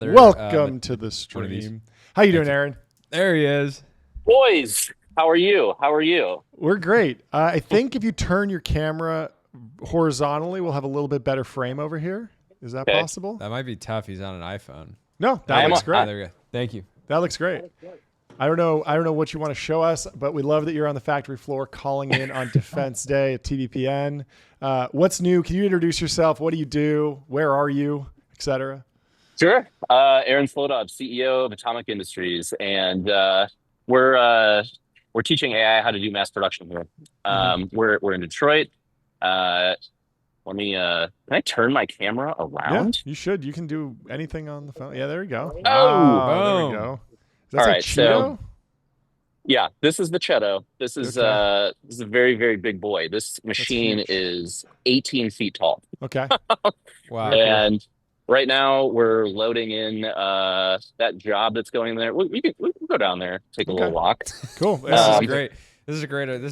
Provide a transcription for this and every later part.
Welcome to the one of these. stream. How you Thank doing, you. Aaron? There he is. Boys, how are you? How are you? We're great. I think if you turn your camera horizontally, we'll have a little bit better frame over here. Is that Okay. possible? That might be tough. He's on an iPhone. No, I that am looks a- great. There we go. Thank you. That looks great. I don't know what you want to show us, but we love that you're on the factory floor calling in on Defense Day at TBPN. What's new? Can you introduce yourself? What do you do? Where are you? Etc. Sure. Aaron Slodov, CEO of Atomic Industries, and we're teaching AI how to do mass production here. We're in Detroit. Can I turn my camera Yeah, around? you should. You can do anything on the phone. Yeah, there you go. Oh, Wow, there we boom. go. Does that All say right, Cheeto? Yeah, this is the Cheto. This is Okay. this is a very, very big boy. This machine huge. is 18 feet tall. Okay. Wow. Very cool. And right now we're loading in that job that's going there. We can go down there, take a little Okay. walk. Cool. This Yeah. is great. This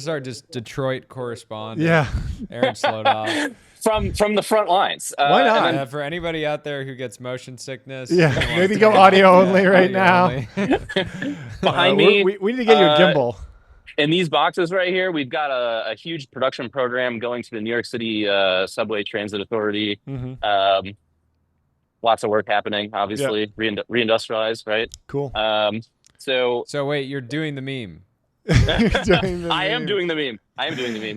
is our just Detroit correspondent. Yeah. Aaron Slodov. From the front lines. Why not? And then, For anybody out there who gets motion sickness, Yeah, and wants maybe to go audio only right audio now. only. behind we, me, we need to get you a gimbal. in these boxes right here, we've got a huge production program going to the New York City Subway Transit Authority. Hmm. Lots of work happening, obviously. Reindustrialize, right? Cool. So So wait, you're doing the meme. I am doing the meme.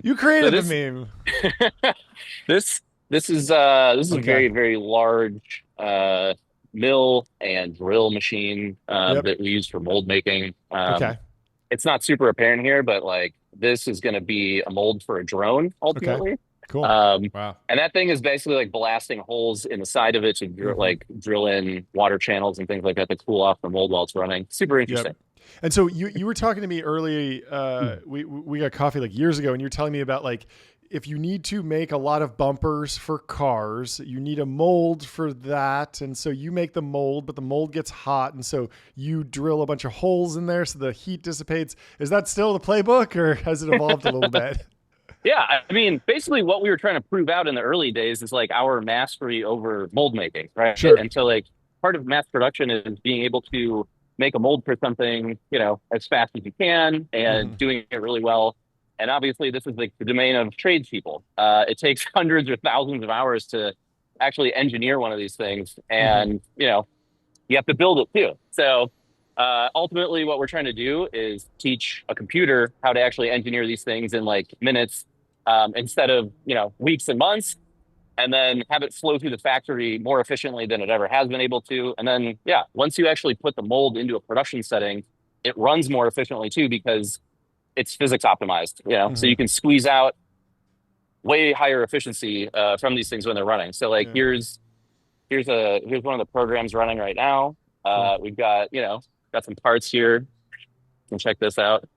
You created So the meme. This is a Okay. very, very large mill and drill machine Yep. that we use for mold making. Okay. It's not super apparent here, but like this is going to be a mold for a drone ultimately. Cool. Wow. And that thing is basically like blasting holes in the side of it to drill in water channels and things like that to cool off the mold while it's running. Super interesting. And so you were talking to me early. We got coffee like years ago, and you were telling me about like if you need to make a lot of bumpers for cars, you need a mold for that, and so you make the mold, but the mold gets hot, and so you drill a bunch of holes in there so the heat dissipates. Is that still the playbook, or has it evolved a little bit? Yeah, I mean, basically what we were trying to prove out in the early days is like our mastery over mold making, right? Sure. And so like part of mass production is being able to make a mold for something, as fast as you can and doing it really well. And obviously this is like the domain of tradespeople. It takes hundreds or thousands of hours to actually engineer one of these things. And, you have to build it too. So ultimately what we're trying to do is teach a computer how to actually engineer these things in like minutes instead of, weeks and months, and then have it flow through the factory more efficiently than it ever has been able to. And then, once you actually put the mold into a production setting, it runs more efficiently too, because it's physics optimized, so you can squeeze out way higher efficiency from these things when they're running. So like, here's one of the programs running right now. We've got, got some parts here. You can check this out.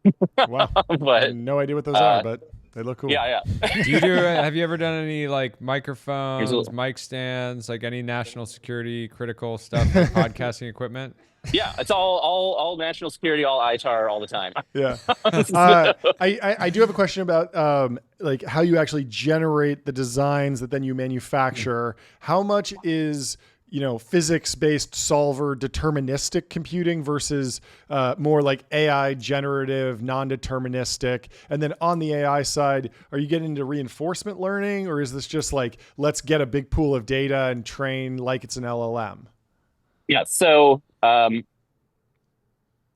Wow. I But have no idea what those are, but they look cool. yeah. Have you ever done any like microphones, Here's a- mic stands, like any national security critical stuff, like podcasting equipment? Yeah, it's all national security, all ITAR all the time. Yeah. I do have a question about like how you actually generate the designs that then you manufacture. How much is physics-based solver deterministic computing versus more like AI generative, non-deterministic? And then on the AI side, are you getting into reinforcement learning, or is this just like, let's get a big pool of data and train like it's an LLM? Yeah, so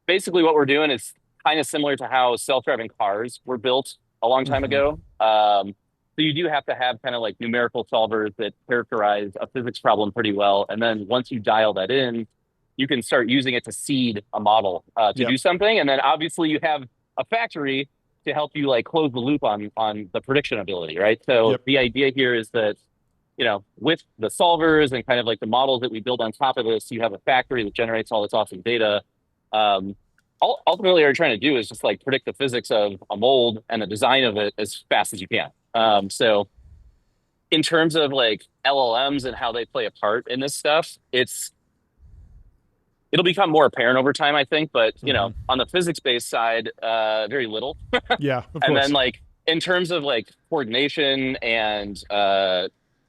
basically what we're doing is kind of similar to how self-driving cars were built a long time ago. So you do have to have kind of like numerical solvers that characterize a physics problem pretty well. And then once you dial that in, you can start using it to seed a model to do something. And then obviously you have a factory to help you like close the loop on the prediction ability, right? So the idea here is that, with the solvers and kind of like the models that we build on top of this, you have a factory that generates all this awesome data. Ultimately, what you're trying to do is just like predict the physics of a mold and the design of it as fast as you can. So in terms of like LLMs and how they play a part in this stuff, it'll become more apparent over time, I think. But, on the physics-based side, very little. Yeah, of And course. then like in terms of like coordination and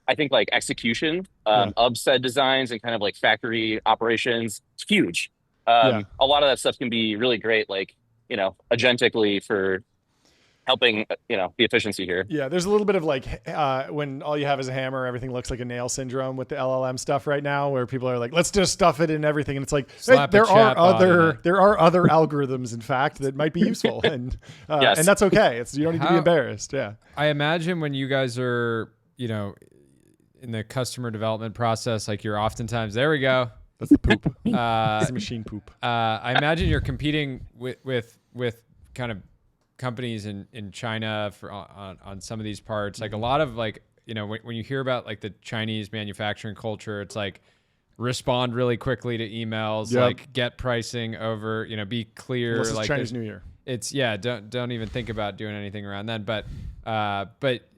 I think like execution of said designs and kind of like factory operations, it's huge. Yeah. A lot of that stuff can be really great, like, agentically for helping, the efficiency here. Yeah, there's a little bit of like when all you have is a hammer, everything looks like a nail syndrome with the LLM stuff right now, where people are like, let's just stuff it in everything, and it's like, hey, there are other algorithms, in fact, that might be useful, and Yes. and that's okay. You don't need to be embarrassed. Yeah, I imagine when you guys are, in the customer development process, like you're oftentimes, there we go. that's the poop. That's the machine poop. I imagine you're competing with kind of companies in China on some of these parts. Like a lot of like, when you hear about like the Chinese manufacturing culture, it's like respond really quickly to emails, like get pricing over, be clear. Unless it's like Chinese New Year. It's don't even think about doing anything around then. But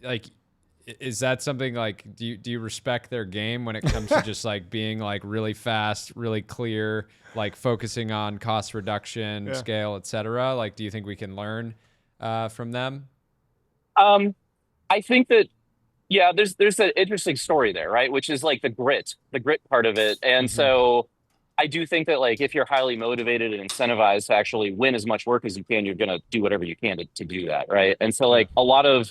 like, is that something like, do you respect their game when it comes to just like being like really fast, really clear, like focusing on cost reduction, scale, et cetera? Like, do you think we can learn from them? I think that, yeah, there's an interesting story there, right? Which is like the grit part of it. And so I do think that like if you're highly motivated and incentivized to actually win as much work as you can, you're gonna do whatever you can to do that, right? And so like a lot of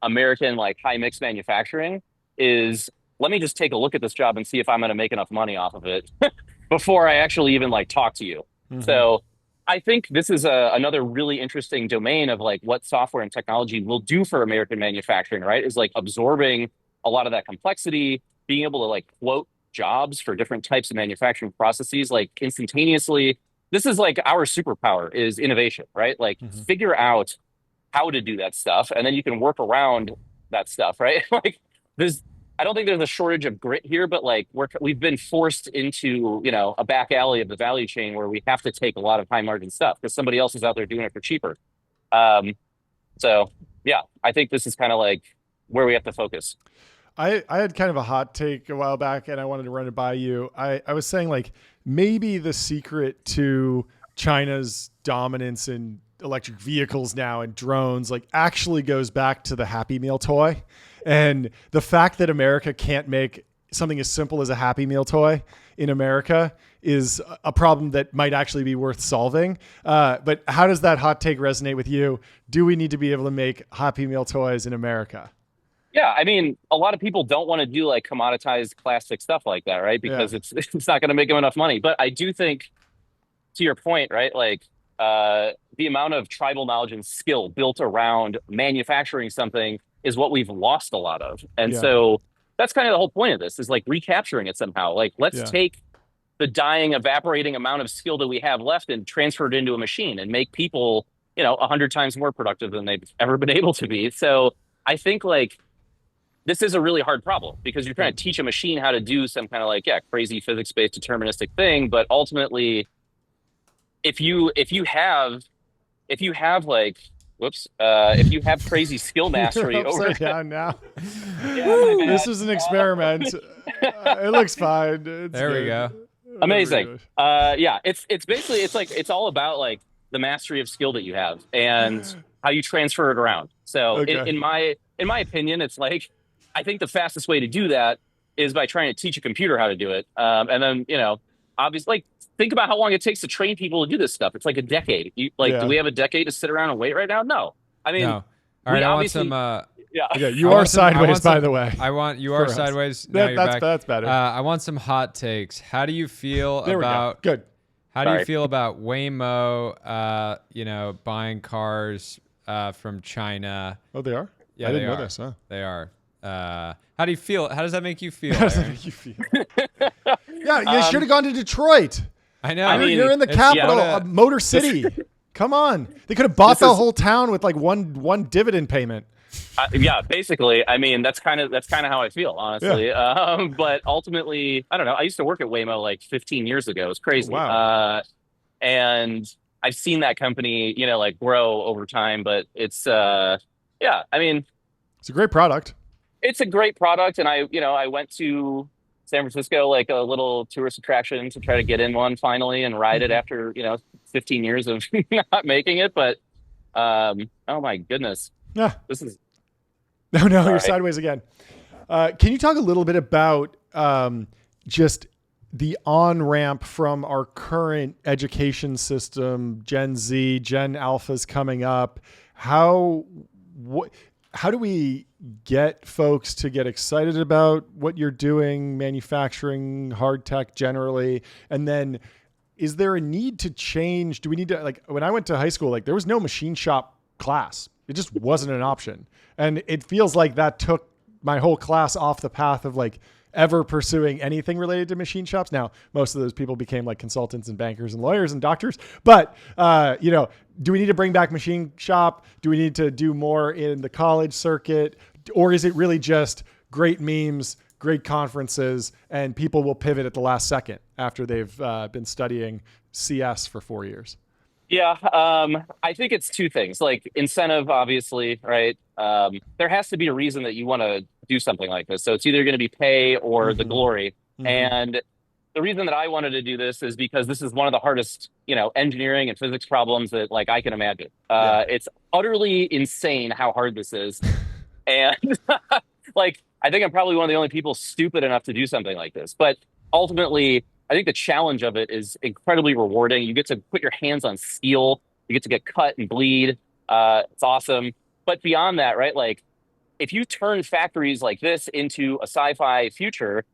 American like high mix manufacturing is, let me just take a look at this job and see if I'm gonna make enough money off of it before I actually even like talk to you. So I think this is another really interesting domain of like what software and technology will do for American manufacturing, right? Is like absorbing a lot of that complexity, being able to like quote jobs for different types of manufacturing processes like instantaneously. This is like our superpower is innovation, right? Like figure out how to do that stuff, and then you can work around that stuff, right? Like I don't think there's a shortage of grit here, but like we've been forced into, a back alley of the value chain where we have to take a lot of high margin stuff because somebody else is out there doing it for cheaper. So yeah, I think this is kind of like where we have to focus. I had kind of a hot take a while back, and I wanted to run it by you. I was saying like maybe the secret to China's dominance in electric vehicles now and drones like actually goes back to the Happy Meal toy, and the fact that America can't make something as simple as a Happy Meal toy in America is a problem that might actually be worth solving. But how does that hot take resonate with you? Do we need to be able to make Happy Meal toys in America? Yeah, I mean, a lot of people don't want to do like commoditized plastic stuff like that, right? Because it's not going to make them enough money. But I do think, to your point, right? Like the amount of tribal knowledge and skill built around manufacturing something is what we've lost a lot of. And so that's kind of the whole point of this is like recapturing it somehow. Like let's take the dying, evaporating amount of skill that we have left and transfer it into a machine and make people, 100 times more productive than they've ever been able to be. So I think like this is a really hard problem because you're trying to teach a machine how to do some kind of like, crazy physics-based deterministic thing. But ultimately, if you have like, if you have crazy skill mastery over down now. This is an experiment. It looks fine. There we go. Amazing. It's basically, it's all about like the mastery of skill that you have and how you transfer it around. So in my opinion, it's like, I think the fastest way to do that is by trying to teach a computer how to do it. And then, obviously, like, think about how long it takes to train people to do this stuff. It's like a decade. Do we have a decade to sit around and wait right now? No. I mean, no. All right, I want some. You are sideways, by the way. You are sideways. That's better. I want some hot takes. How do you feel about? Good. How do you feel about Waymo? Buying cars from China. Oh, they are. Yeah, I didn't know this. Huh? They are. How do you feel? How does that make you feel? How does that make you feel? Yeah, you should have gone to Detroit. I know. You're in the capital of Motor City. Come on. They could have bought the whole town with like one dividend payment. Basically. I mean, that's kind of how I feel, honestly. Yeah. But ultimately, I don't know. I used to work at Waymo like 15 years ago. It's crazy. Oh, wow. And I've seen that company, like grow over time. But it's, I mean, it's a great product. It's a great product, and I went to San Francisco like a little tourist attraction to try to get in one finally and ride it after 15 years of not making it. But oh my goodness, yeah, this is no, you're right. Sideways again. Can you talk a little bit about just the on-ramp from our current education system, Gen Z, Gen Alpha's coming up? How do we get folks to get excited about what you're doing, manufacturing, hard tech generally? And then is there a need to change? Do we need to, like, when I went to high school, like there was no machine shop class. It just wasn't an option. And it feels like that took my whole class off the path of like ever pursuing anything related to machine shops. Now, most of those people became like consultants and bankers and lawyers and doctors. But, do we need to bring back machine shop? Do we need to do more in the college circuit? Or is it really just great memes, great conferences, and people will pivot at the last second after they've been studying CS for 4 years? Yeah, I think it's two things. Like incentive, obviously, right? There has to be a reason that you want to do something like this. So it's either going to be pay or the glory. And the reason that I wanted to do this is because this is one of the hardest, engineering and physics problems that like I can imagine. It's utterly insane how hard this is. And like, I think I'm probably one of the only people stupid enough to do something like this. But ultimately, I think the challenge of it is incredibly rewarding. You get to put your hands on steel. You get to get cut and bleed. It's awesome. But beyond that, right? Like, if you turn factories like this into a sci-fi future,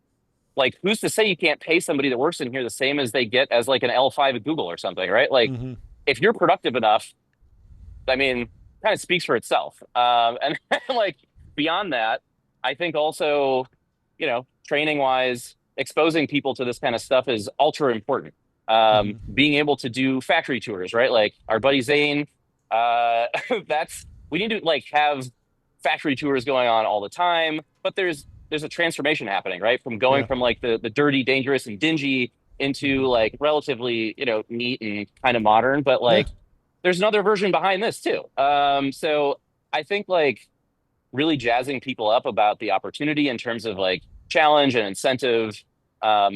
like, who's to say you can't pay somebody that works in here the same as they get as like an L5 at Google or something, right? Like, if you're productive enough, I mean, kind of speaks for itself. And like beyond that, I think also, training wise, exposing people to this kind of stuff is ultra important. Being able to do factory tours, right? Like our buddy Zane, we need to like have factory tours going on all the time, but there's a transformation happening, right? From going from like the dirty, dangerous and dingy into like relatively, neat and kind of modern, but like there's another version behind this too. So I think like really jazzing people up about the opportunity in terms of like challenge and incentive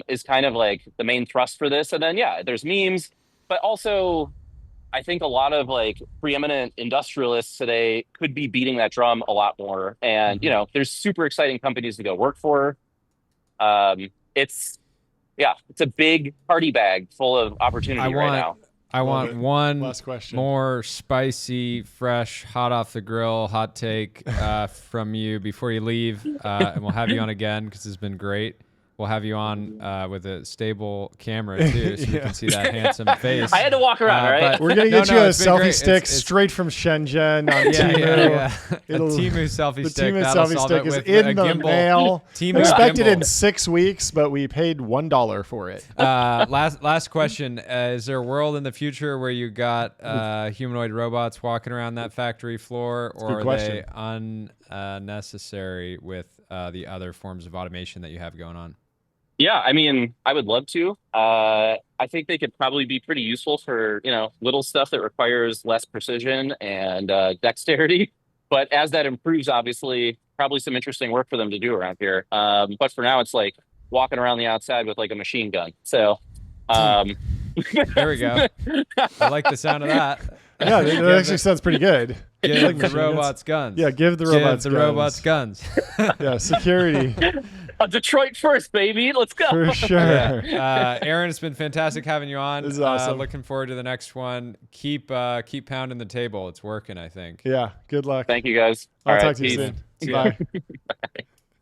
is kind of like the main thrust for this. And then, there's memes, but also I think a lot of like preeminent industrialists today could be beating that drum a lot more. And, there's super exciting companies to go work for. It's a big party bag full of opportunity right now. I want one last question. More spicy, fresh, hot off the grill, hot take from you before you leave. And we'll have you on again because it's been great. We'll have you on with a stable camera too, so we can see that handsome face. I had to walk around, right? We're gonna get you a selfie stick straight from Shenzhen on Temu. A Temu selfie stick. The Temu selfie stick is in the mail. Temu expected gimbal. In 6 weeks, but we paid $1 for it. Last question: is there a world in the future where you got humanoid robots walking around that factory floor, or are they unnecessary with the other forms of automation that you have going on? Yeah, I mean, I would love to. I think they could probably be pretty useful for, little stuff that requires less precision and dexterity. But as that improves, obviously, probably some interesting work for them to do around here. But for now, it's like walking around the outside with like a machine gun. So there we go. I like the sound of that. Yeah, that actually sounds pretty good. Give the robots guns. Yeah, give the robots guns. Robots guns. Yeah, security. Detroit first, baby. Let's go. For sure. Yeah. Aaron, it's been fantastic having you on. This is awesome. Looking forward to the next one. Keep pounding the table. It's working, I think. Yeah, good luck. Thank you, guys. I'll talk to you soon. Bye. Bye.